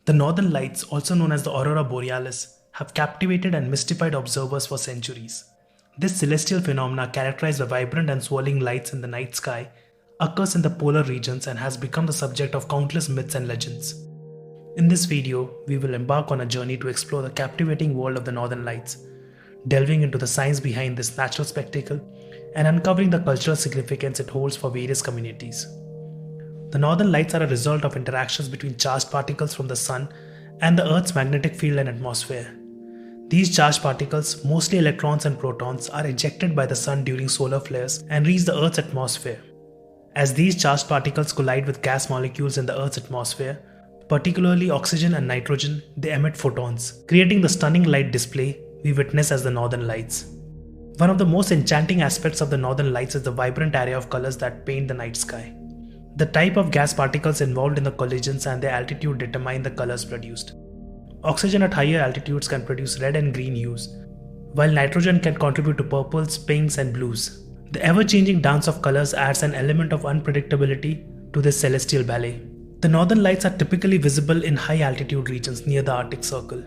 The Northern Lights, also known as the Aurora Borealis, have captivated and mystified observers for centuries. This celestial phenomena, characterized by vibrant and swirling lights in the night sky, occurs in the polar regions and has become the subject of countless myths and legends. In this video, we will embark on a journey to explore the captivating world of the Northern Lights, delving into the science behind this natural spectacle and uncovering the cultural significance it holds for various communities. The Northern Lights are a result of interactions between charged particles from the Sun and the Earth's magnetic field and atmosphere. These charged particles, mostly electrons and protons, are ejected by the Sun during solar flares and reach the Earth's atmosphere. As these charged particles collide with gas molecules in the Earth's atmosphere, particularly oxygen and nitrogen, they emit photons, creating the stunning light display we witness as the Northern Lights. One of the most enchanting aspects of the Northern Lights is the vibrant array of colors that paint the night sky. The type of gas particles involved in the collisions and their altitude determine the colors produced. Oxygen at higher altitudes can produce red and green hues, while nitrogen can contribute to purples, pinks, and blues. The ever-changing dance of colors adds an element of unpredictability to this celestial ballet. The Northern Lights are typically visible in high-altitude regions near the Arctic Circle.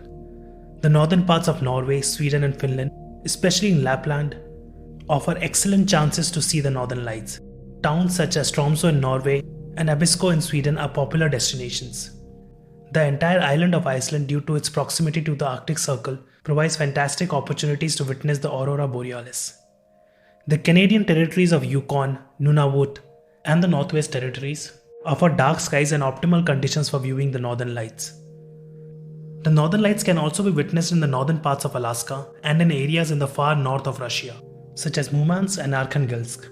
The northern parts of Norway, Sweden, and Finland, especially in Lapland, offer excellent chances to see the Northern Lights. Towns such as Tromso in Norway and Abisko in Sweden are popular destinations. The entire island of Iceland, due to its proximity to the Arctic Circle, provides fantastic opportunities to witness the Aurora Borealis. The Canadian territories of Yukon, Nunavut, and the Northwest Territories offer dark skies and optimal conditions for viewing the Northern Lights. The Northern Lights can also be witnessed in the northern parts of Alaska and in areas in the far north of Russia, such as Murmansk and Arkhangelsk.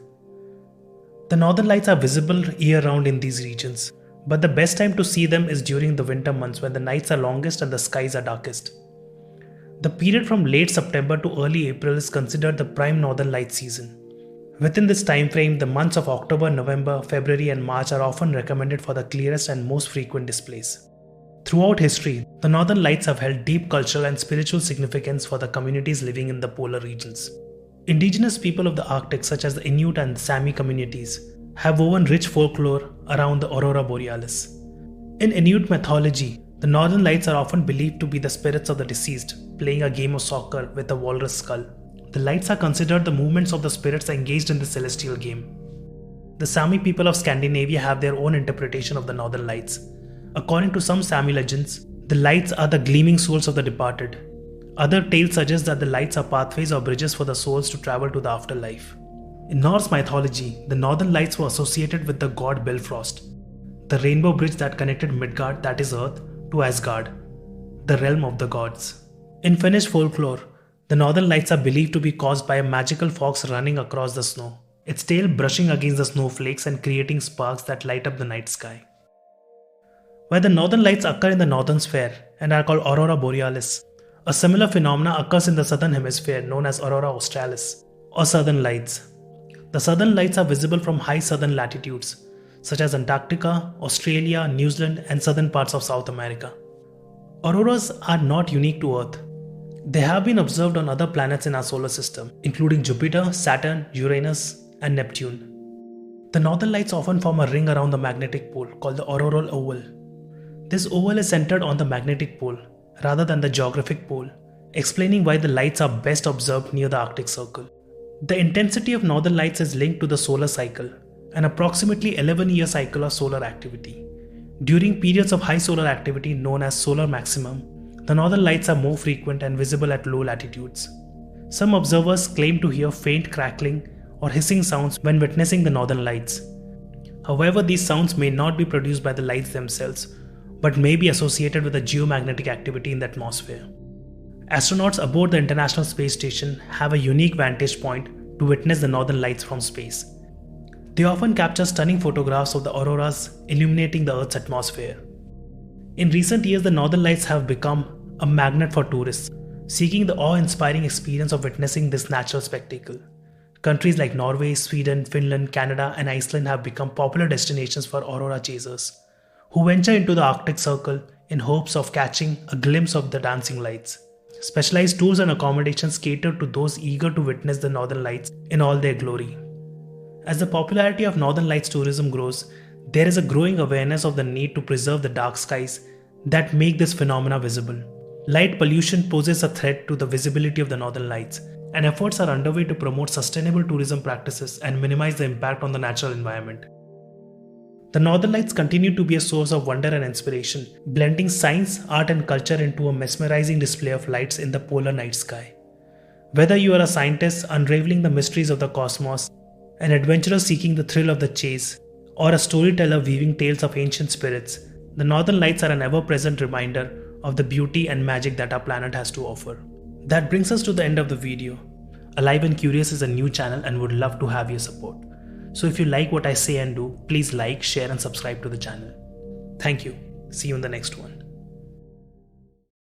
The Northern Lights are visible year-round in these regions, but the best time to see them is during the winter months when the nights are longest and the skies are darkest. The period from late September to early April is considered the prime Northern Light season. Within this time frame, the months of October, November, February, and March are often recommended for the clearest and most frequent displays. Throughout history, the Northern Lights have held deep cultural and spiritual significance for the communities living in the polar regions. Indigenous people of the Arctic, such as the Inuit and Sami communities, have woven rich folklore around the Aurora Borealis. In Inuit mythology, the Northern Lights are often believed to be the spirits of the deceased, playing a game of soccer with a walrus skull. The lights are considered the movements of the spirits engaged in the celestial game. The Sami people of Scandinavia have their own interpretation of the Northern Lights. According to some Sami legends, the lights are the gleaming souls of the departed. Other tales suggest that the lights are pathways or bridges for the souls to travel to the afterlife. In Norse mythology, the Northern Lights were associated with the god Bifrost, the rainbow bridge that connected Midgard, that is Earth, to Asgard, the realm of the gods. In Finnish folklore, the Northern Lights are believed to be caused by a magical fox running across the snow, its tail brushing against the snowflakes and creating sparks that light up the night sky. Where the Northern Lights occur in the northern sphere and are called Aurora Borealis, a similar phenomena occurs in the southern hemisphere known as Aurora Australis or Southern Lights. The Southern Lights are visible from high southern latitudes such as Antarctica, Australia, New Zealand, and southern parts of South America. Auroras are not unique to Earth. They have been observed on other planets in our solar system, including Jupiter, Saturn, Uranus, and Neptune. The Northern Lights often form a ring around the magnetic pole called the auroral oval. This oval is centered on the magnetic pole rather than the geographic pole, explaining why the lights are best observed near the Arctic Circle. The intensity of Northern Lights is linked to the solar cycle, an approximately 11-year cycle of solar activity. During periods of high solar activity known as solar maximum, the Northern Lights are more frequent and visible at low latitudes. Some observers claim to hear faint crackling or hissing sounds when witnessing the Northern Lights. However, these sounds may not be produced by the lights themselves, but may be associated with the geomagnetic activity in the atmosphere. Astronauts aboard the International Space Station have a unique vantage point to witness the Northern Lights from space. They often capture stunning photographs of the auroras illuminating the Earth's atmosphere. In recent years, the Northern Lights have become a magnet for tourists, seeking the awe-inspiring experience of witnessing this natural spectacle. Countries like Norway, Sweden, Finland, Canada, and Iceland have become popular destinations for aurora chasers, who venture into the Arctic Circle in hopes of catching a glimpse of the dancing lights. Specialized tours and accommodations cater to those eager to witness the Northern Lights in all their glory. As the popularity of Northern Lights tourism grows, there is a growing awareness of the need to preserve the dark skies that make this phenomena visible. Light pollution poses a threat to the visibility of the northern lights, and efforts are underway to promote sustainable tourism practices and minimize the impact on the natural environment. The northern lights continue to be a source of wonder and inspiration, blending science, art, and culture into a mesmerizing display of lights in the polar night sky. Whether you are a scientist unraveling the mysteries of the cosmos, an adventurer seeking the thrill of the chase, or a storyteller weaving tales of ancient spirits, the northern lights are an ever-present reminder of the beauty and magic that our planet has to offer. That brings us to the end of the video. Alive and Curious is a new channel and would love to have your support. So if you like what I say and do, please like, share and subscribe to the channel. Thank you. See you in the next one.